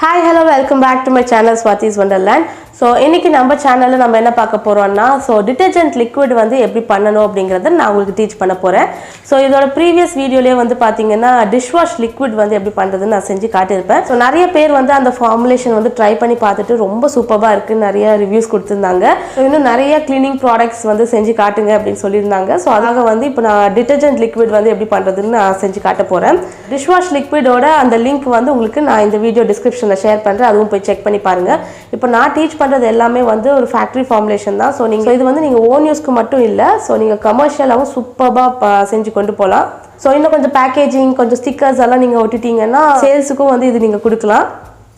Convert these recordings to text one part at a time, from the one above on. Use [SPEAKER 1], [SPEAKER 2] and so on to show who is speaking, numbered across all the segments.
[SPEAKER 1] Hi, hello, welcome back to my channel Swati's Wonderland. So, இன்னைக்கு நம்ம சேனல்ல நம்ம என்ன பார்க்க போறோம்னா டிடர்ஜென்ட் லிக்விட் வந்து எப்படி பண்ணனும் அப்படிங்கறத நான் உங்களுக்கு டீச் பண்ண போறேன். சோ இதோட previous வீடியோலயே வந்து பாத்தீங்கன்னா டிஷ் வாஷ் லிக்விட் வந்து எப்படி பண்றதுன்னு நான் செஞ்சு காட்டியிருப்பேன். சோ நிறைய பேர் வந்து அந்த ஃபார்முலேஷன் வந்து ட்ரை பண்ணி பார்த்துட்டு ரொம்ப சூப்பரா இருக்கு நிறைய ரிவ்யூஸ் கொடுத்திருந்தாங்க. சோ இன்னும் நிறைய க்ளீனிங் ப்ராடக்ட்ஸ் வந்து செஞ்சு காட்டுங்க அப்படினு சொல்லிருந்தாங்க. சோ அதாக வந்து இப்போ நான் டிடர்ஜென்ட் லிக்விட் வந்து எப்படி பண்றதுன்னு நான் செஞ்சு காட்ட போறேன். டிஷ் வாஷ் லிக்விடோட அந்த லிங்க் வந்து உங்களுக்கு நான் இந்த வீடியோ டிஸ்கிரிப்ஷன்ல ஷேர் பண்றேன். அதுவும் போய் செக் பண்ணி பாருங்க. இப்போ நான் டீச் பண்றது எல்லாமே வந்து ஒரு ஃபேக்டரி ஃபார்முலேஷன் தான். சோ நீங்க இது வந்து நீங்க ஓன் யூஸ்க்கு மட்டும் இல்ல, சோ நீங்க கமர்ஷியலாவும் சூப்பரா செஞ்சு கொண்டு போலாம். சோ இன்னும் கொஞ்சம் பேக்கேஜிங் கொஞ்சம் ஸ்டிக்கர்ஸ் எல்லாம் நீங்க ஒட்டிட்டீங்கன்னா சேல்ஸுக்கும் வந்து இது நீங்க கொடுக்கலாம்.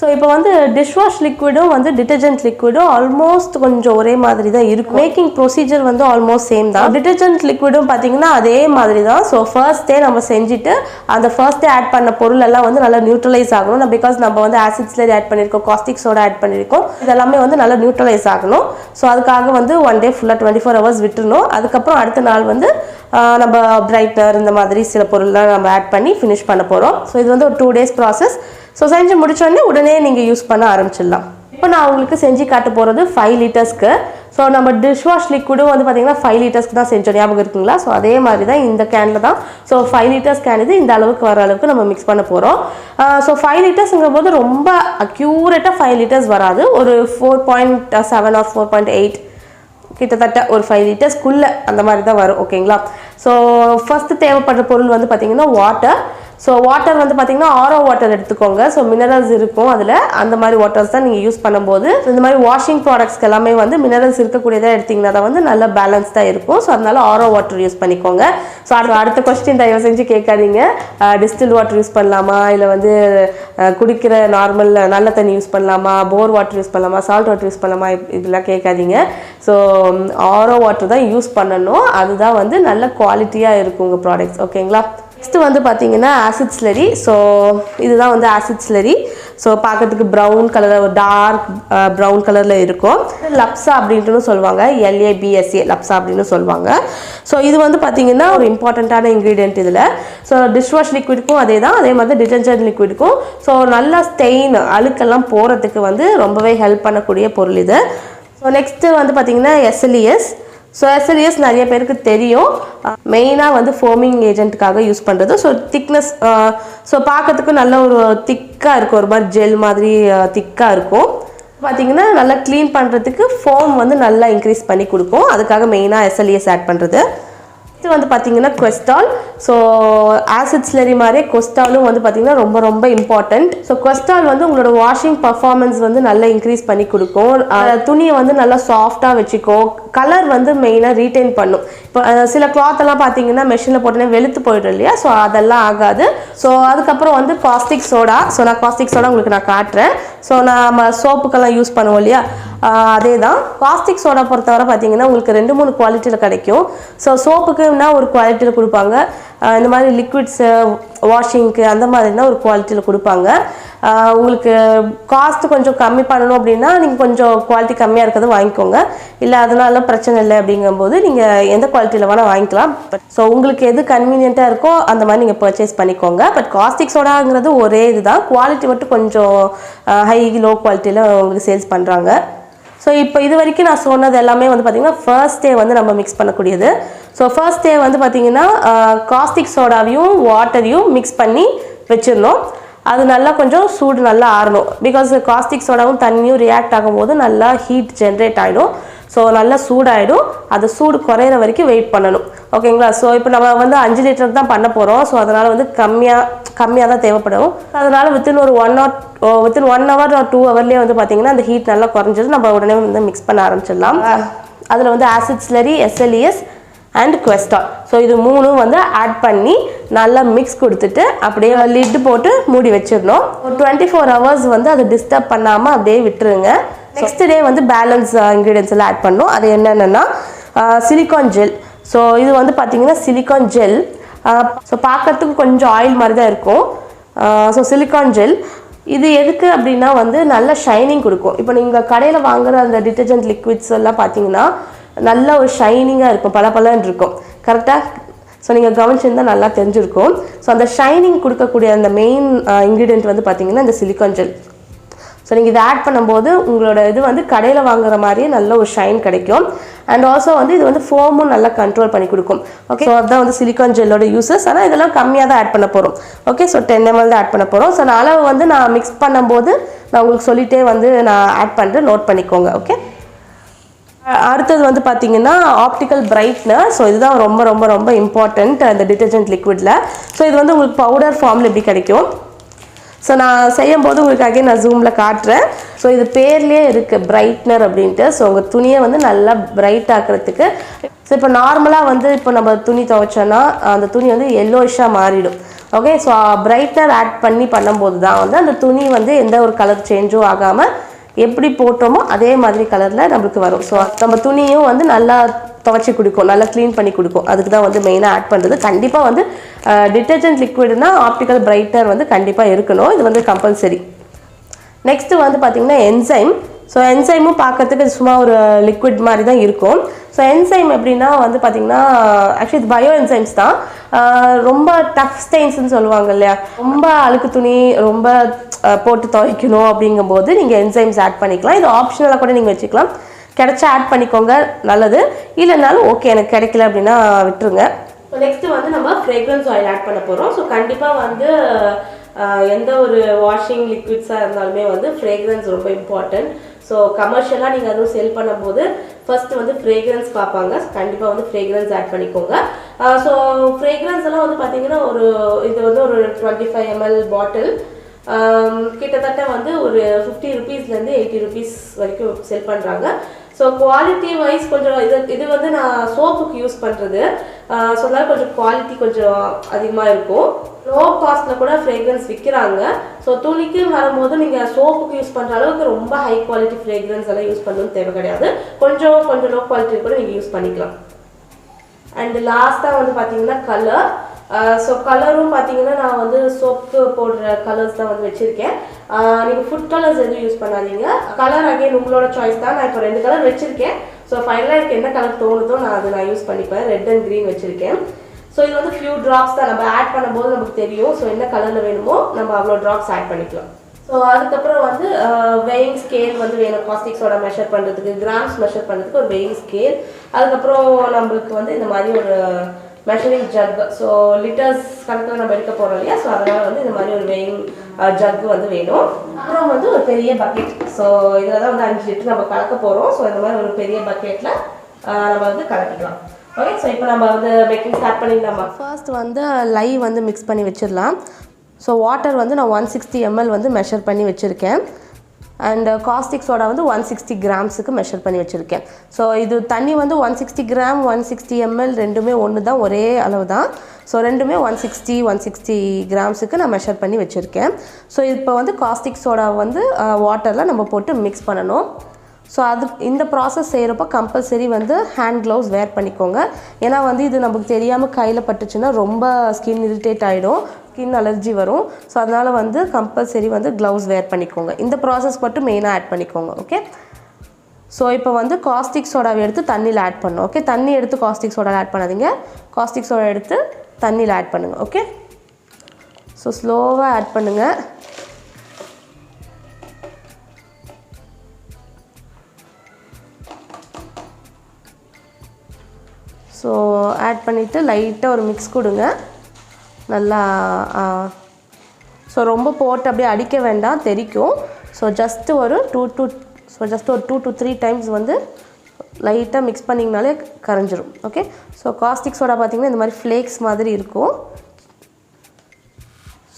[SPEAKER 1] ஸோ இப்போ வந்து டிஷ் வாஷ் லிக்விடும் வந்து டிடர்ஜென்ட் லிக்விடும் ஆல்மோஸ்ட் கொஞ்சம் ஒரே மாதிரி தான் இருக்கும். மேக்கிங் ப்ரொசீஜர் வந்து ஆல்மோஸ்ட் சேம் தான். டிடர்ஜென்ட் லிக்விடும் பார்த்தீங்கன்னா அதே மாதிரி தான். ஸோ ஃபர்ஸ்டே நம்ம செஞ்சுட்டு அந்த ஃபர்ஸ்டே ஆட் பண்ண பொருள் எல்லாம் வந்து நல்லா நியூட்ரலைஸ் ஆகணும். பிகாஸ் நம்ம வந்து ஆசிட் ஸ்லரி ஆட் பண்ணியிருக்கோம், காஸ்டிக் சோடா ஆட் பண்ணியிருக்கோம். இதெல்லாமே வந்து நல்லா நியூட்ரலைஸ் ஆகணும். ஸோ அதுக்காக வந்து ஒன் டே ஃபுல்லாக 24 hours விட்டுருணும். அதுக்கப்புறம் அடுத்த நாள் வந்து நம்ம பிரைட்னர் இந்த மாதிரி சில பொருள்லாம் நம்ம ஆட் பண்ணி ஃபினிஷ் பண்ண போகிறோம். ஸோ இது வந்து ஒரு 2 days ப்ராசஸ். ஸோ செஞ்சு முடிச்சோடனே உடனே நீங்கள் யூஸ் பண்ண ஆரம்பிச்சிடலாம். இப்போ நான் உங்களுக்கு செஞ்சு காட்ட போகிறது 5 liters. ஸோ நம்ம டிஷ் வாஷ் லிக்விடும் வந்து பார்த்தீங்கன்னா 5 liters தான் செஞ்சோம், ஞாபகம் இருக்குங்களா? ஸோ அதே மாதிரி தான் இந்த கேனில் தான். ஸோ 5 liters கேன் இது இந்த அளவுக்கு வர அளவுக்கு நம்ம மிக்ஸ் பண்ண போகிறோம். ஸோ 5 litersங்கிற போது ரொம்ப அக்யூரேட்டாக 5 liters வராது. ஒரு 4.7 or 4.8 கிட்டத்தட்ட ஒரு 5 litersக்குள்ள அந்த மாதிரி தான் வரும். ஓகேங்களா? ஸோ ஃபர்ஸ்ட் தேவைப்படுற பொருள் வந்து பார்த்தீங்கன்னா வாட்டர். ஸோ வாட்டர் வந்து பார்த்தீங்கன்னா ஆரோ வாட்டர் எடுத்துக்கோங்க. ஸோ மினரல்ஸ் இருக்கும் அதில், அந்த மாதிரி வாட்டர்ஸ் தான் நீங்கள் யூஸ் பண்ணும்போது இந்த மாதிரி வாஷிங் ப்ராடக்ட்ஸ்க்கு எல்லாமே வந்து மினரல்ஸ் இருக்கக்கூடியதாக எடுத்திங்கன்னா தான் வந்து நல்ல பேலன்ஸ்டாக இருக்கும். ஸோ அதனால ஆரோ வாட்டர் யூஸ் பண்ணிக்கோங்க. ஸோ அடுத்த கொஸ்டின் தயவு செஞ்சு கேட்காதீங்க, டிஸ்டில் வாட்டர் யூஸ் பண்ணலாமா, இல்லை வந்து குடிக்கிற நார்மல் நல்ல தண்ணி யூஸ் பண்ணலாமா, போர் வாட்டர் யூஸ் பண்ணலாமா, சால்ட் வாட்டர் யூஸ் பண்ணலாமா, இதெல்லாம் கேட்காதீங்க. ஸோ ஆரோ வாட்டர் தான் யூஸ் பண்ணணும். அதுதான் வந்து நல்ல குவாலிட்டியாக இருக்கும் உங்கள் ப்ராடக்ட்ஸ். ஓகேங்களா? நெக்ஸ்ட்டு வந்து பார்த்தீங்கன்னா ஆசிட் ஸ்லரி. ஸோ இதுதான் வந்து ஆசிட் ஸ்லரி. ஸோ பார்க்கறதுக்கு ப்ரௌன் கலர், டார்க் ப்ரௌன் கலரில் இருக்கும். லப்ஸா அப்படின்ட்டு சொல்லுவாங்க, LABSA லப்ஸா அப்படின்னு சொல்லுவாங்க. ஸோ இது வந்து பார்த்தீங்கன்னா ஒரு இம்பார்ட்டண்ட்டான இன்க்ரீடியன்ட் இதில். ஸோ டிஷ் வாஷ் லிக்விடுக்கும் அதே தான், அதே மாதிரி டிடர்ஜென்ட் லிக்விடுக்கும். ஸோ நல்லா ஸ்டெயின் அழுக்கெல்லாம் போகிறதுக்கு வந்து ரொம்பவே ஹெல்ப் பண்ணக்கூடிய பொருள் இது. ஸோ நெக்ஸ்ட்டு வந்து பார்த்தீங்கன்னா SLES. ஸோ SLES நிறைய பேருக்கு தெரியும், மெயினாக வந்து ஃபோமிங் ஏஜென்ட்டுக்காக யூஸ் பண்ணுறது. ஸோ திக்னஸ், ஸோ பார்க்கறதுக்கு நல்ல ஒரு திக்காக இருக்கும், ஒரு மாதிரி ஜெல் மாதிரி திக்காக இருக்கும். பார்த்தீங்கன்னா நல்லா க்ளீன் பண்ணுறதுக்கு ஃபோம் வந்து நல்லா இன்க்ரீஸ் பண்ணி கொடுக்கும். அதுக்காக மெயினாக SLES ஆட் பண்ணுறது. இது வந்து பார்த்தீங்கன்னா கொஸ்டால். ஸோ ஆசிட் ஸ்லரி மாதிரி கொஸ்டாலும் வந்து பார்த்தீங்கன்னா ரொம்ப ரொம்ப இம்பார்ட்டண்ட். ஸோ கொஸ்டால் வந்து உங்களோட வாஷிங் பர்ஃபார்மன்ஸ் வந்து நல்லா இன்க்ரீஸ் பண்ணி கொடுக்கும். துணியை வந்து நல்லா சாஃப்டாக வச்சுக்கும். கலர் வந்து மெயினாக ரீட்டைன் பண்ணும். இப்போ சில கிளாத் எல்லாம் பார்த்தீங்கன்னா மெஷினில் போட்டோன்னே வெளுத்து போயிடும் இல்லையா? ஸோ அதெல்லாம் ஆகாது. ஸோ அதுக்கப்புறம் வந்து காஸ்டிக் சோடா. ஸோ நான் காஸ்டிக் சோடா உங்களுக்கு நான் காட்டுறேன். ஸோ நம்ம சோப்புக்கெல்லாம் யூஸ் பண்ணுவோம் இல்லையா, அதே தான். காஸ்டிக் சோடா பொறுத்தவரை பார்த்தீங்கன்னா உங்களுக்கு 2-3 குவாலிட்டியில் கிடைக்கும். ஸோ சோப்புக்குன்னா ஒரு குவாலிட்டியில் கொடுப்பாங்க, இந்த மாதிரி லிக்விட்ஸு வாஷிங்க்கு அந்த மாதிரினா ஒரு குவாலிட்டியில் கொடுப்பாங்க. உங்களுக்கு காஸ்ட் கொஞ்சம் கம்மி பண்ணணும் அப்படின்னா நீங்கள் கொஞ்சம் குவாலிட்டி கம்மியாக இருக்கிறத வாங்கிக்கோங்க. இல்லை அதனால பிரச்சனை இல்லை அப்படிங்கும்போது நீங்கள் எந்த குவாலிட்டியில் வேணால் வாங்கிக்கலாம். ஸோ உங்களுக்கு எது கன்வீனியண்ட்டாக இருக்கோ அந்த மாதிரி நீங்கள் பர்ச்சேஸ் பண்ணிக்கோங்க. பட் காஸ்டிக் சோடாங்கிறது ஒரே இதுதான், குவாலிட்டி மட்டும் கொஞ்சம் ஹை லோ குவாலிட்டியில் உங்களுக்கு சேல்ஸ் பண்ணுறாங்க. ஸோ இப்போ இது வரைக்கும் நான் சொன்னது எல்லாமே வந்து பார்த்திங்கன்னா ஃபர்ஸ்ட் டே வந்து நம்ம மிக்ஸ் பண்ணக்கூடியது. ஸோ ஃபர்ஸ்ட் டே வந்து பார்த்திங்கன்னா காஸ்டிக் சோடாவையும் வாட்டரையும் மிக்ஸ் பண்ணி வச்சிடணும். அது நல்லா கொஞ்சம் சூடு நல்லா ஆறணும். பிகாஸ் காஸ்டிக் சோடாவும் தண்ணியும் ரியாக்ட் ஆகும்போது நல்லா ஹீட் ஜென்ரேட் ஆகிடும். ஸோ நல்லா சூடாகிடும். அது சூடு குறையிற வரைக்கும் வெயிட் பண்ணணும். ஓகேங்களா? ஸோ இப்போ நம்ம வந்து 5 liter தான் பண்ண போகிறோம். ஸோ அதனால் வந்து கம்மியாக தான் தேவைப்படும். அதனால் வித்தின் 1 hour or 2 hourலேயே வந்து பார்த்திங்கன்னா அந்த ஹீட் நல்லா குறைஞ்சிடும். நம்ம உடனே வந்து மிக்ஸ் பண்ண ஆரம்பிச்சிடலாம். அதில் வந்து ஆசிட் ஸ்லரி, SLES அண்ட் கொஸ்டால். ஸோ இது 3 வந்து ஆட் பண்ணி நல்லா மிக்ஸ் கொடுத்துட்டு அப்படியே லிட்டு போட்டு மூடி வச்சிடணும். ஒரு 24 hours வந்து அதை டிஸ்டர்ப் பண்ணாமல் அப்படியே விட்டுருங்க. நெக்ஸ்ட் டே வந்து பேலன்ஸ் இன்க்ரீடியன்ஸ் எல்லாம் ஆட் பண்ணணும். அது என்னென்னா சிலிகான் ஜெல். ஸோ இது வந்து பார்த்தீங்கன்னா சிலிகான் ஜெல். ஸோ பார்க்கறதுக்கு கொஞ்சம் ஆயில் மாதிரி தான் இருக்கும். ஸோ சிலிகான் ஜெல் இது எதுக்கு அப்படின்னா வந்து நல்ல ஷைனிங் கொடுக்கும். இப்போ நீங்கள் கடையில் வாங்குகிற அந்த டிட்டர்ஜென்ட் லிக்விட்ஸ் எல்லாம் பார்த்தீங்கன்னா நல்ல ஒரு ஷைனிங்காக இருக்கும், பலன்னு இருக்கும். கரெக்டாக? ஸோ நீங்கள் கவனிச்சிருந்தால் நல்லா தெரிஞ்சிருக்கும். ஸோ அந்த ஷைனிங் கொடுக்கக்கூடிய அந்த மெயின் இன்க்ரீடியன்ட் வந்து பார்த்தீங்கன்னா இந்த சிலிகான் ஜெல். ஸோ நீங்கள் இதை ஆட் பண்ணும்போது உங்களோட இது வந்து கடையில் வாங்குற மாதிரியே நல்ல ஒரு ஷைன் கிடைக்கும். அண்ட் ஆல்சோ வந்து இது வந்து ஃபோமும் நல்லா கண்ட்ரோல் பண்ணி கொடுக்கும். ஓகே, ஸோ அதுதான் வந்து சிலிக்கான் ஜெல்லோட யூசஸ். ஆனால் இதெல்லாம் கம்மியாக தான் ஆட் பண்ண போகிறோம். ஓகே, ஸோ 10 ml தான் ஆட் பண்ண போகிறோம். ஸோ நான் அளவு வந்து நான் மிக்ஸ் பண்ணும்போது நான் உங்களுக்கு சொல்லிட்டே வந்து நான் ஆட் பண்ணிட்டு நோட் பண்ணிக்கோங்க. ஓகே, அடுத்தது வந்து பார்த்தீங்கன்னா ஆப்டிக்கல் பிரைட்னர். ஸோ இதுதான் ரொம்ப ரொம்ப ரொம்ப இம்பார்ட்டண்ட் அந்த டிட்டர்ஜென்ட் லிக்விடில். ஸோ இது வந்து உங்களுக்கு பவுடர் ஃபார்மில் எப்படி கிடைக்கும். ஸோ நான் செய்யும் போது உங்களுக்கு நான் ஜூமில் காட்டுறேன். ஸோ இது பேர்லேயே இருக்குது பிரைட்னர் அப்படின்ட்டு. ஸோ உங்கள் துணியை வந்து நல்லா பிரைட் ஆக்கிறதுக்கு. ஸோ இப்போ நார்மலாக வந்து இப்போ நம்ம துணி துவைச்சோன்னா அந்த துணி வந்து எல்லோயிஷாக மாறிடும். ஓகே, ஸோ பிரைட்னர் ஆட் பண்ணும்போது தான் வந்து அந்த துணி வந்து எந்த ஒரு கலர் சேஞ்சும் ஆகாமல் எப்படி போட்டோமோ அதே மாதிரி கலரில் நம்மளுக்கு வரும். ஸோ நம்ம துணியும் வந்து நல்லா துவைச்சி கொடுக்கும், நல்லா க்ளீன் பண்ணி கொடுக்கும். அதுக்கு தான் வந்து மெயினாக ஆட் பண்ணுறது. கண்டிப்பாக வந்து டிட்டர்ஜென்ட் லிக்விட்னா ஆப்டிக்கல் பிரைட்னர் வந்து கண்டிப்பாக இருக்கணும். இது வந்து கம்பல்சரி. நெக்ஸ்ட்டு வந்து பார்த்திங்கன்னா என்சைம். ஸோ என்சைமும் பார்க்கறதுக்கு சும்மா ஒரு லிக்விட் மாதிரி தான் இருக்கும். ஸோ என்சைம் எப்படின்னா வந்து பார்த்திங்கன்னா ஆக்சுவலி இது பயோ என்சைம்ஸ் தான். ரொம்ப டஃப் ஸ்டெயின்ஸ்ன்னு சொல்லுவாங்க இல்லையா, ரொம்ப அழுக்கு துணி ரொம்ப போட்டு துவைக்கணும் அப்படிங்கும்போது நீங்கள் என்சைம்ஸ் ஆட் பண்ணிக்கலாம். இது ஆப்ஷனலாக கூட நீங்கள் வச்சுக்கலாம். கிடைச்சா ஆட் பண்ணிக்கோங்க, நல்லது. இல்லைனாலும் ஓகே, எனக்கு கிடைக்கல அப்படின்னா விட்டுருங்க. ஸோ நெக்ஸ்ட்டு வந்து நம்ம ஃப்ரேக்ரன்ஸ் ஆயில் ஆட் பண்ண போகிறோம். ஸோ கண்டிப்பாக வந்து எந்த ஒரு வாஷிங் லிக்விட்ஸாக இருந்தாலுமே வந்து ஃப்ரேக்ரன்ஸ் ரொம்ப இம்பார்ட்டன்ட். ஸோ கமர்ஷியலாக நீங்கள் அதுவும் செல் பண்ணும்போது ஃபர்ஸ்ட் வந்து ஃப்ரேக்ரன்ஸ் பார்ப்பாங்க. கண்டிப்பாக வந்து ஃப்ரேக்ரன்ஸ் ஆட் பண்ணிக்கோங்க. ஸோ ஃப்ரேக்ரன்ஸ் எல்லாம் வந்து பார்த்தீங்கன்னா இது வந்து ஒரு 25 ml பாட்டில் கிட்டத்தட்ட வந்து ஒரு 50 rupeesலேருந்து 80 rupees வரைக்கும் செல் பண்ணுறாங்க. ஸோ குவாலிட்டி வைஸ் கொஞ்சம் இது வந்து நான் சோப்புக்கு யூஸ் பண்ணுறது. ஸோ அதனால கொஞ்சம் குவாலிட்டி கொஞ்சம் அதிகமாக இருக்கும். லோ காஸ்ட்டில் கூட ஃப்ரேக்ரன்ஸ் விற்கிறாங்க. ஸோ துணிக்கு வரும்போது நீங்கள் சோப்புக்கு யூஸ் பண்ணுற அளவுக்கு ரொம்ப ஹை குவாலிட்டி ஃப்ரேக்ரன்ஸ் எல்லாம் யூஸ் பண்ணணும்னு தேவை கிடையாது. கொஞ்சம் லோ குவாலிட்டி கூட நீங்கள் யூஸ் பண்ணிக்கலாம். அண்ட் லாஸ்ட்டாக வந்து பார்த்தீங்கன்னா கலர். ஸோ கலரும் பார்த்தீங்கன்னா நான் வந்து சோப்பு போடுற கலர்ஸ் தான் வந்து வச்சுருக்கேன். நீங்கள் ஃபுட் கலர்ஸ் எதுவும் யூஸ் பண்ணாதீங்க. கலர் அகைன் உங்களோட சாய்ஸ் தான். நான் இப்போ 2 கலர் வச்சுருக்கேன். ஸோ ஃபைனலாக எனக்கு என்ன கலர் தோணுதோ நான் யூஸ் பண்ணிப்பேன். ரெட் அண்ட் க்ரீன் வச்சுருக்கேன். ஸோ இது வந்து ஃபியூ ட்ராப்ஸ் தான் நம்ம ஆட் பண்ணும்போது நமக்கு தெரியும். ஸோ என்ன கலரில் வேணுமோ நம்ம அவ்வளோ ட்ராப்ஸ் ஆட் பண்ணிக்கலாம். ஸோ அதுக்கப்புறம் வந்து வெயிங் ஸ்கேல் வந்து வேணும். காஸ்டிக் சோடா மெஷர் பண்ணுறதுக்கு, கிராம்ஸ் மெஷர் பண்ணுறதுக்கு ஒரு வெயிங் ஸ்கேல். அதுக்கப்புறம் நம்மளுக்கு வந்து இந்த மாதிரி ஒரு மெஷரிங் ஜக். ஸோ லிட்டர்ஸ் கணக்கில் நம்ம எடுக்க போகிறோம் இல்லையா, ஸோ அதனால் வந்து இந்த மாதிரி ஒரு வெயிங் ஜக் வந்து வேணும். அப்புறம் வந்து ஒரு பெரிய பக்கெட். ஸோ இதில் தான் வந்து 5 லிட்டர் நம்ம கலக்க போகிறோம். ஸோ இந்த மாதிரி ஒரு பெரிய பக்கெட்டில் நம்ம வந்து கலக்கிக்கலாம். ஓகே, ஸோ இப்போ நம்ம வந்து மேக்கிங் ஸ்டார்ட் பண்ணிடலாமா. ஃபர்ஸ்ட் வந்து லை வந்து மிக்ஸ் பண்ணி வச்சிடலாம். ஸோ வாட்டர் வந்து நான் 160 ml வந்து மெஷர் பண்ணி வச்சுருக்கேன். அண்ட் காஸ்டிக் சோடா வந்து 160 கிராம்ஸுக்கு மெஷர் பண்ணி வச்சுருக்கேன். ஸோ இது தண்ணி வந்து 160 கிராம் 160 ml ரெண்டுமே ஒன்று தான், ஒரே அளவு தான். ஸோ ரெண்டுமே 160 கிராம்ஸுக்கு நான் மெஷர் பண்ணி வச்சுருக்கேன். ஸோ இப்போ வந்து காஸ்டிக் சோடா வந்து வாட்டரில் நம்ம போட்டு மிக்ஸ் பண்ணணும். ஸோ இந்த ப்ராசஸ் செய்கிறப்போ கம்பல்சரி வந்து ஹேண்ட் க்ளவுஸ் வேர் பண்ணிக்கோங்க. ஏன்னா வந்து இது நமக்கு தெரியாமல் கையில் பட்டுச்சுன்னா ரொம்ப ஸ்கின் இரிட்டேட் ஆகிடும், ஸ்கின் அலர்ஜி வரும். ஸோ அதனால் வந்து கம்பல்சரி வந்து க்ளவுஸ் வேர் பண்ணிக்கோங்க. இந்த ப்ராசஸ் மட்டும் மெயினாக ஆட் பண்ணிக்கோங்க. ஓகே, ஸோ இப்போ வந்து காஸ்டிக் சோடாவை எடுத்து தண்ணியில் ஆட் பண்ணணும். ஓகே, தண்ணி எடுத்து காஸ்டிக் சோடாவில் ஆட் பண்ணாதீங்க, காஸ்டிக் சோடா எடுத்து தண்ணியில் ஆட் பண்ணுங்கள். ஓகே, ஸோ ஸ்லோவாக ஆட் பண்ணுங்கள். ஸோ ஆட் பண்ணிவிட்டு லைட்டாக ஒரு மிக்ஸ் கொடுங்க நல்லா. ஸோ ரொம்ப போட்டு அப்படியே அடிக்க வேண்டாம், தெரிக்கும். ஸோ ஜஸ்ட்டு ஒரு 2 to 3 டைம்ஸ் வந்து லைட்டாக மிக்ஸ் பண்ணிங்கனாலே கரைஞ்சிரும். ஓகே, ஸோ காஸ்டிக் சோடா பார்த்திங்கன்னா இந்த மாதிரி ஃப்ளேக்ஸ் மாதிரி இருக்கும்.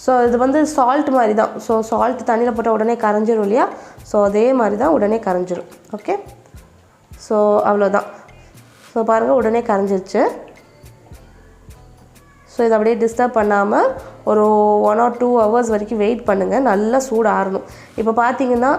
[SPEAKER 1] ஸோ இது வந்து சால்ட் மாதிரி தான். ஸோ சால்ட் தண்ணியில் போட்டால் உடனே கரைஞ்சிரும் இல்லையா, ஸோ அதே மாதிரி தான் உடனே கரைஞ்சிரும். ஓகே, ஸோ அவ்வளோதான். ஸோ பாருங்கள் உடனே கரைஞ்சிருச்சு. ஸோ இதை அப்படியே டிஸ்டர்ப் பண்ணாமல் ஒரு 1 or 2 hours வரைக்கும் வெயிட் பண்ணுங்கள், நல்லா சூடு ஆறணும். இப்போ பார்த்தீங்கன்னா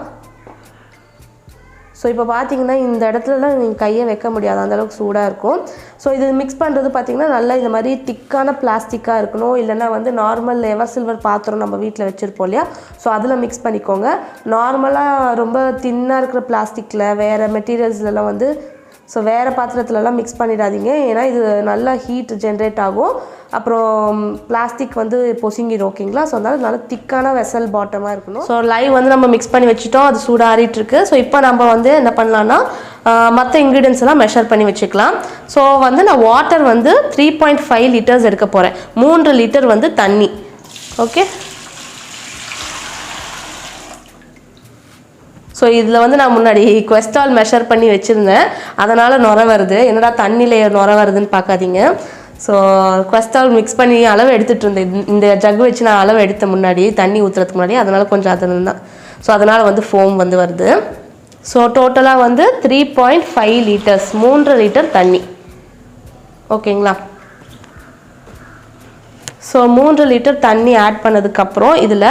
[SPEAKER 1] இந்த இடத்துலலாம் நீங்கள் கையை வைக்க முடியாது, அந்தளவுக்கு சூடாக இருக்கும். ஸோ இது மிக்ஸ் பண்ணுறது பார்த்திங்கன்னா நல்லா இந்த மாதிரி திக்கான பிளாஸ்டிக்காக இருக்கணும். இல்லைனா வந்து நார்மல் எவர் சில்வர் பாத்திரம் நம்ம வீட்டில் வச்சுருப்போம் இல்லையா, ஸோ அதில் மிக்ஸ் பண்ணிக்கோங்க. நார்மலாக ரொம்ப தின்னாக இருக்கிற பிளாஸ்டிக்கில் வேறு மெட்டீரியல்ஸ்லாம் வந்து ஸோ வேறு பாத்திரத்துலலாம் மிக்ஸ் பண்ணிடாதீங்க, ஏன்னா இது நல்லா ஹீட் ஜென்ரேட் ஆகும், அப்புறம் பிளாஸ்டிக் வந்து பொசுங்கிடும். ஓகேங்களா? ஸோ அதனால் நல்லா திக்கான வெசல் பாட்டமாக இருக்கணும். ஸோ லைவ் வந்து நம்ம மிக்ஸ் பண்ணி வச்சுட்டோம், அது சூடாக ஆறிட்டுருக்கு. ஸோ இப்போ நம்ம வந்து என்ன பண்ணலான்னா மற்ற இன்க்ரீடியன்ஸ் எல்லாம் மெஷர் பண்ணி வச்சுக்கலாம். ஸோ வந்து நான் வாட்டர் வந்து 3.5 லிட்டர்ஸ் எடுக்க போகிறேன். 3 லிட்டர் வந்து தண்ணி. ஓகே, ஸோ இதில் வந்து நான் முன்னாடி கொஸ்டால் மெஷர் பண்ணி வச்சுருந்தேன், அதனால் நுர வருது. என்னடா தண்ணியில் நுர வருதுன்னு பார்க்காதீங்க. ஸோ கொஸ்டால் மிக்ஸ் பண்ணி அளவு எடுத்துகிட்டு இருந்தேன். இந்த ஜக் வச்சு நான் அளவு எடுத்த முன்னாடி தண்ணி ஊற்றுறதுக்கு முன்னாடி, அதனால் கொஞ்சம் அது தான். ஸோ அதனால் வந்து ஃபோம் வந்து வருது. ஸோ டோட்டலாக வந்து 3.5 லிட்டர்ஸ், 3 லிட்டர் தண்ணி. ஓகேங்களா? ஸோ 3 லிட்டர் தண்ணி ஆட் பண்ணதுக்கப்புறம் இதில்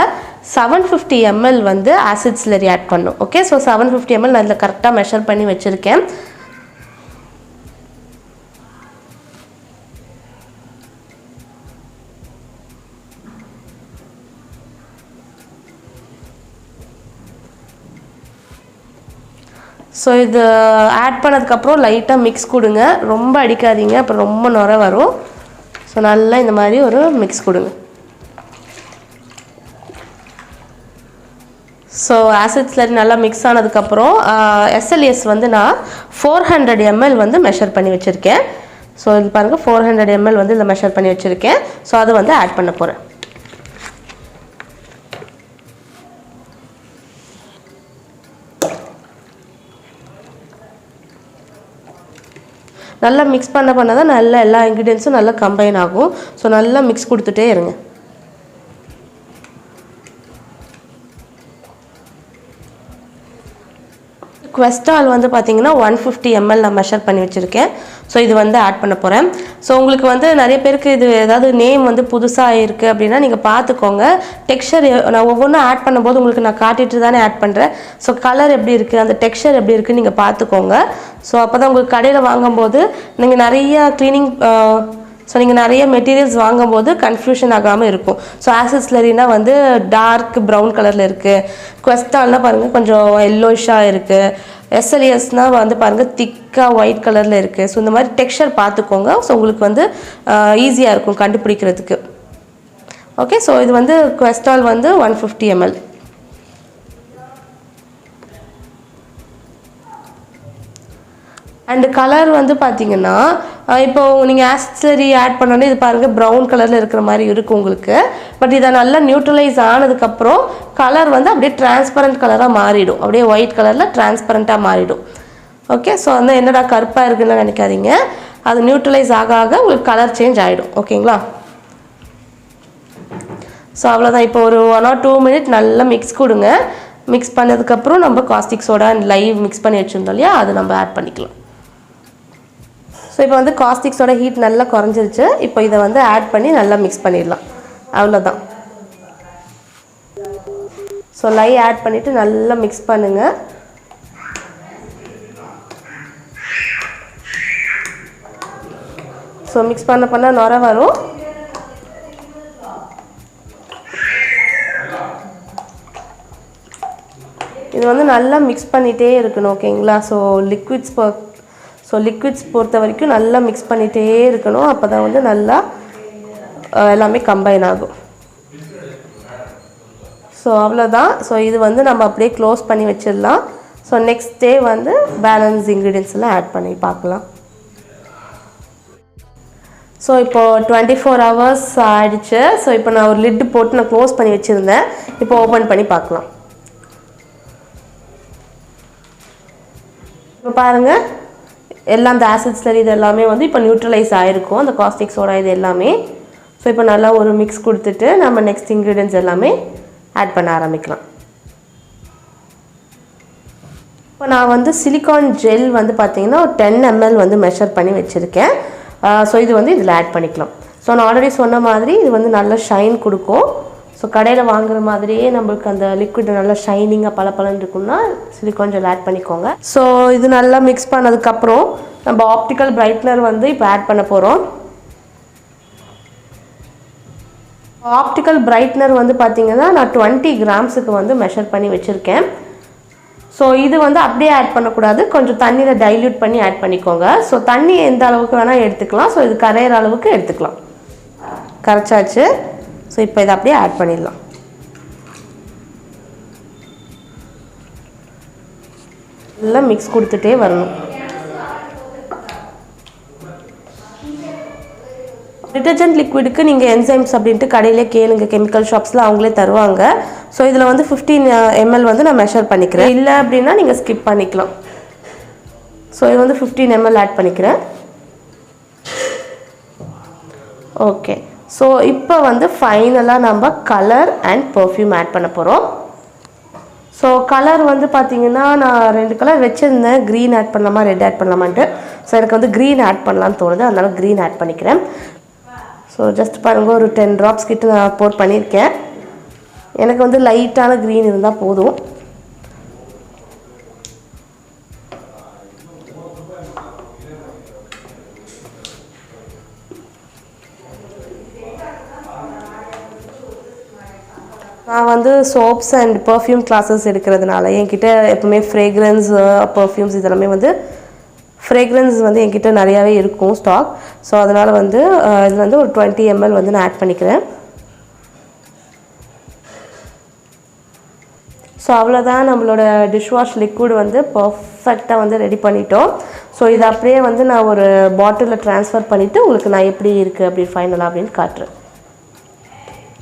[SPEAKER 1] 750 ml வந்து ஆசிட் ஸ்லரி ஆட் பண்ணும். ஓகே, ஸோ 750 ml நான் இதில் கரெக்டாக மெஷர் பண்ணி வச்சுருக்கேன். ஸோ இது ஆட் பண்ணதுக்கப்புறம் லைட்டாக மிக்ஸ் கொடுங்க, ரொம்ப அடிக்காதீங்க, அப்புறம் ரொம்ப நுர வரும். ஸோ நல்லா இந்த மாதிரி ஒரு மிக்ஸ் கொடுங்க. ஸோ ஆசிட் ஸ்லரி நல்லா மிக்ஸ் ஆனதுக்கப்புறம் SLS வந்து நான் 400 ml வந்து மெஷர் பண்ணி வச்சுருக்கேன். ஸோ இது பாருங்கள், 400 ml வந்து இதில் மெஷர் பண்ணி வச்சுருக்கேன். ஸோ அதை வந்து ஆட் பண்ண போகிறேன். நல்லா மிக்ஸ் பண்ண தான் நல்லா எல்லா இன்க்ரீடியன்ஸும் நல்லா கம்பைன் ஆகும். ஸோ நல்லா மிக்ஸ் கொடுத்துட்டே இருங்க. கொஸ்டால் வந்து பார்த்தீங்கன்னா 150 ml நான் மெஷர் பண்ணி வச்சுருக்கேன். ஸோ இது வந்து ஆட் பண்ண போகிறேன். ஸோ உங்களுக்கு வந்து நிறைய பேருக்கு இது ஏதாவது நேம் வந்து புதுசாக இருக்குது அப்படின்னா நீங்கள் பார்த்துக்கோங்க. டெக்ஸ்சர் நான் ஒவ்வொன்றும் ஆட் பண்ணும்போது உங்களுக்கு நான் காட்டிட்டு தானே ஆட் பண்ணுறேன். ஸோ கலர் எப்படி இருக்குது, அந்த டெக்ஸ்சர் எப்படி இருக்குன்னு நீங்கள் பார்த்துக்கோங்க. ஸோ அப்போ தான் உங்களுக்கு கடையில் வாங்கும்போது நீங்கள் நிறையா க்ளீனிங் ஸோ நீங்கள் நிறைய மெட்டீரியல்ஸ் வாங்கும்போது கன்ஃபியூஷன் ஆகாமல் இருக்கும். ஸோ ஆசிட் ஸ்லரினா வந்து டார்க் ப்ரௌன் கலரில் இருக்குது, கொஸ்டால்னால் பாருங்கள் கொஞ்சம் எல்லோஷாக இருக்குது, SLSனால் வந்து பாருங்கள் திக்காக ஒயிட் கலரில் இருக்குது. ஸோ இந்த மாதிரி டெக்ஸ்சர் பார்த்துக்கோங்க. ஸோ உங்களுக்கு வந்து ஈஸியாக இருக்கும் கண்டுபிடிக்கிறதுக்கு. ஓகே, ஸோ இது வந்து கொஸ்டால் வந்து 150 ml. அண்டு கலர் வந்து பார்த்தீங்கன்னா இப்போ நீங்கள் ஆசிட் ஸ்லரி ஆட் பண்ணோன்னே இது பாருங்கள் ப்ரௌன் கலரில் இருக்கிற மாதிரி இருக்கும் உங்களுக்கு. பட் இதை நல்லா நியூட்ரலைஸ் ஆனதுக்கப்புறம் கலர் வந்து அப்படியே டிரான்ஸ்பரண்ட் கலராக மாறிடும், அப்படியே ஒயிட் கலரில் டிரான்ஸ்பரண்ட்டாக மாறிடும். ஓகே, ஸோ வந்து என்னடா கருப்பாக இருக்குன்னு நினைக்காதீங்க, அது நியூட்ரலைஸ் ஆக ஆக உங்களுக்கு கலர் சேஞ்ச் ஆகிடும். ஓகேங்களா? ஸோ அவ்வளோதான். இப்போ ஒரு 1 or 2 minutes நல்லா மிக்ஸ் கொடுங்க. மிக்ஸ் பண்ணதுக்கப்புறம் நம்ம caustic soda and live mix பண்ணி வச்சுருந்தோம் இல்லையா, அது நம்ம ஆட் பண்ணிக்கலாம். ஸோ இப்போ வந்து காஸ்டிக் சோடா ஹீட் நல்லா குறைஞ்சிருச்சு. இப்போ இதை வந்து ஆட் பண்ணி நல்லா மிக்ஸ் பண்ணிடலாம். அவ்வளோதான். ஸோ லைவ் ஆட் பண்ணிவிட்டு நல்லா மிக்ஸ் பண்ணுங்கள். ஸோ மிக்ஸ் பண்ண நுர வரும். இது வந்து நல்லா மிக்ஸ் பண்ணிகிட்டே இருக்கணும். ஓகேங்களா? ஸோ லிக்விட்ஸ் பொறுத்த வரைக்கும் நல்லா மிக்ஸ் பண்ணிகிட்டே இருக்கணும். அப்போ தான் வந்து நல்லா எல்லாமே கம்பைன் ஆகும். ஸோ அவ்வளோதான். ஸோ இது வந்து நம்ம அப்படியே க்ளோஸ் பண்ணி வச்சிடலாம். ஸோ நெக்ஸ்ட் டே வந்து பேலன்ஸ் இன்க்ரீடியன்ஸ் எல்லாம் ஆட் பண்ணி பார்க்கலாம். ஸோ இப்போது 24 hours ஆகிடுச்சு. ஸோ இப்போ நான் ஒரு லிட்டு போட்டு நான் க்ளோஸ் பண்ணி வச்சுருந்தேன். இப்போ ஓப்பன் பண்ணி பார்க்கலாம். இப்போ பாருங்கள், எல்லாம் அந்த ஆசிட் ஸ்லரி இது எல்லாமே வந்து இப்போ நியூட்ரலைஸ் ஆகிருக்கும், அந்த காஸ்டிக் சோடா இது எல்லாமே. ஸோ இப்போ நல்லா ஒரு மிக்ஸ் கொடுத்துட்டு நம்ம நெக்ஸ்ட் இன்க்ரீடியன்ஸ் எல்லாமே ஆட் பண்ண ஆரம்பிக்கலாம். இப்போ நான் வந்து சிலிக்கான் ஜெல் வந்து பார்த்திங்கன்னா 10 ml வந்து மெஷர் பண்ணி வச்சுருக்கேன். ஸோ இது வந்து இதில் ஆட் பண்ணிக்கலாம். ஸோ நான் ஆல்ரெடி சொன்ன மாதிரி இது வந்து நல்லா ஷைன் கொடுக்கும். ஸோ கடையில் வாங்குற மாதிரியே நம்மளுக்கு அந்த லிக்விட் நல்லா ஷைனிங்காக பளபளன்னு இருக்குன்னா சிலிக்கான் ஜெல் ஆட் பண்ணிக்கோங்க. ஸோ இது நல்லா மிக்ஸ் பண்ணதுக்கப்புறம் நம்ம ஆப்டிக்கல் பிரைட்னர் வந்து இப்போ ஆட் பண்ண போகிறோம். ஆப்டிக்கல் பிரைட்னர் வந்து பார்த்திங்கன்னா நான் 20 grams வந்து மெஷர் பண்ணி வச்சுருக்கேன். ஸோ இது வந்து அப்படியே ஆட் பண்ணக்கூடாது, கொஞ்சம் தண்ணியில் டைல்யூட் பண்ணி ஆட் பண்ணிக்கோங்க. ஸோ தண்ணி எந்த அளவுக்கு வேணால் எடுத்துக்கலாம். ஸோ இது கரையிற அளவுக்கு எடுத்துக்கலாம். கரைச்சாச்சு. ஸோ இப்போ இதை அப்படியே ஆட் பண்ணிடலாம். எல்லாம் மிக்ஸ் கொடுத்துட்டே வரணும். டிட்டர்ஜென்ட் லிக்விடுக்கு நீங்கள் என்சைம்ஸ் அப்படின்ட்டு கடையிலே கேளுங்க, கெமிக்கல் ஷாப்ஸில் அவங்களே தருவாங்க. ஸோ இதில் வந்து 15 ml வந்து நான் மெஷர் பண்ணிக்கிறேன். இல்லை அப்படின்னா நீங்கள் ஸ்கிப் பண்ணிக்கலாம். ஸோ இது வந்து 15 ml ஆட் பண்ணிக்கிறேன். ஓகே. ஸோ இப்போ வந்து ஃபைனலாக நம்ம கலர் அண்ட் பர்ஃப்யூம் ஆட் பண்ண போகிறோம். ஸோ கலர் வந்து பார்த்திங்கன்னா நான் 2 கலர் வச்சுருந்தேன், க்ரீன் ஆட் பண்ணலாமா ரெட் ஆட் பண்ணலாமான்ட்டு. ஸோ எனக்கு வந்து க்ரீன் ஆட் பண்ணலான்னு தோணுது, அதனால க்ரீன் ஆட் பண்ணிக்கிறேன். ஸோ ஜஸ்ட் பாருங்கள், ஒரு 10 ட்ராப்ஸ் கிட்ட நான் போர் பண்ணியிருக்கேன். எனக்கு வந்து லைட்டான க்ரீன் இருந்தால் போதும். நான் வந்து சோப்ஸ் அண்ட் பர்ஃப்யூம் கிளாஸஸ் எடுக்கிறதுனால என்கிட்ட எப்பவுமே ஃப்ரேக்ரன்ஸ் பர்ஃப்யூம்ஸ் இதெல்லாமே வந்து ஃப்ரேக்ரன்ஸ் வந்து என்கிட்ட நிறையாவே இருக்கும் ஸ்டாக். ஸோ அதனால் வந்து இதில் வந்து ஒரு 20 ml வந்து நான் ஆட் பண்ணிக்கிறேன். ஸோ அவ்வளோதான், நம்மளோட டிஷ்வாஷ் லிக்விட் வந்து பர்ஃபெக்டாக வந்து ரெடி பண்ணிட்டோம். ஸோ இதை அப்படியே வந்து நான் ஒரு பாட்டிலில் ட்ரான்ஸ்ஃபர் பண்ணிவிட்டு உங்களுக்கு நான் எப்படி இருக்குது அப்படி ஃபைனலாக அப்படின்னு காட்டுறேன்.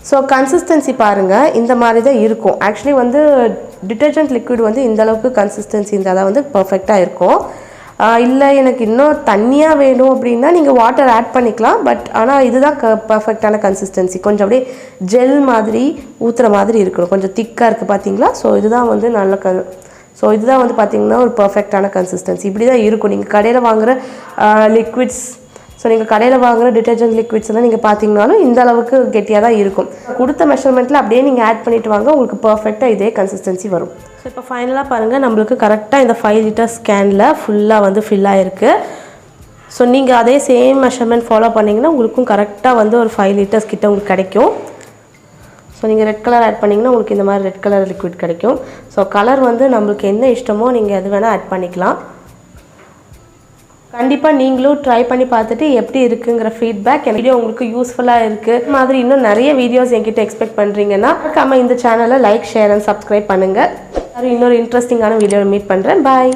[SPEAKER 1] ஸோ கன்சிஸ்டன்சி பாருங்கள், இந்த மாதிரி தான் இருக்கும். ஆக்சுவலி வந்து டிட்டர்ஜென்ட் லிக்விட் வந்து இந்தளவுக்கு கன்சிஸ்டன்சி இருந்தால் தான் வந்து பர்ஃபெக்டாக இருக்கும். இல்லை எனக்கு இன்னும் தண்ணியாக வேணும் அப்படின்னா நீங்கள் வாட்டர் ஆட் பண்ணிக்கலாம். பட் ஆனால் இதுதான் பர்ஃபெக்டான கன்சிஸ்டன்சி. கொஞ்சம் அப்படியே ஜெல் மாதிரி ஊற்றுற மாதிரி இருக்கணும், கொஞ்சம் திக்காக இருக்குது பார்த்தீங்களா. ஸோ இதுதான் வந்து நல்ல ஸோ இதுதான் வந்து பார்த்திங்கன்னா ஒரு பர்ஃபெக்டான கன்சிஸ்டன்சி. இப்படி தான் இருக்கும். நீங்கள் கடையில் வாங்குகிற லிக்விட்ஸ், ஸோ நீங்கள் கடையில் வாங்குகிற டிட்டர்ஜென்ட் லிக்விட்ஸ் எல்லாம் நீங்கள் பார்த்தீங்கனாலும் இந்த அளவுக்கு கெட்டியாக தான் இருக்கும். கொடுத்த மெஷர்மெண்ட்டில் அப்படியே நீங்கள் ஆட் பண்ணிவிட்டு வாங்க, உங்களுக்கு பர்ஃபெக்டாக இதே கன்சிஸ்டன்சி வரும். ஸோ இப்போ ஃபைனலாக பாருங்கள், நம்மளுக்கு கரெக்டாக இந்த 5 லிட்டர் கேனில் ஃபுல்லாக வந்து ஃபில் ஆகிருக்கு. ஸோ நீங்கள் அதே சேம் மெஷர்மெண்ட் ஃபாலோ பண்ணிங்கன்னா உங்களுக்கும் கரெக்டாக வந்து ஒரு 5 லிட்டர்ஸ் கிட்ட உங்களுக்கு கிடைக்கும். ஸோ நீங்கள் ரெட் கலர் ஆட் பண்ணிங்கன்னா உங்களுக்கு இந்த மாதிரி ரெட் கலர் லிக்விட் கிடைக்கும். ஸோ கலர் வந்து நம்மளுக்கு என்ன இஷ்டமோ நீங்கள் எது வேணால் ஆட் பண்ணிக்கலாம். கண்டிப்பாக நீங்களும் ட்ரை பண்ணி பார்த்துட்டு எப்படி இருக்குங்கிற ஃபீட்பேக் என் வீடியோ உங்களுக்கு யூஸ்ஃபுல்லாக இருக்குது. இது மாதிரி இன்னும் நிறைய வீடியோஸ் என்கிட்ட எக்ஸ்பெக்ட் பண்ணுறீங்கன்னா மறக்காம இந்த சேனலை லைக், ஷேர் அண்ட் சப்ஸ்கிரைப் பண்ணுங்கள். இன்னொரு இன்ட்ரெஸ்டிங்கான வீடியோவில் மீட் பண்ணுறேன். பாய்.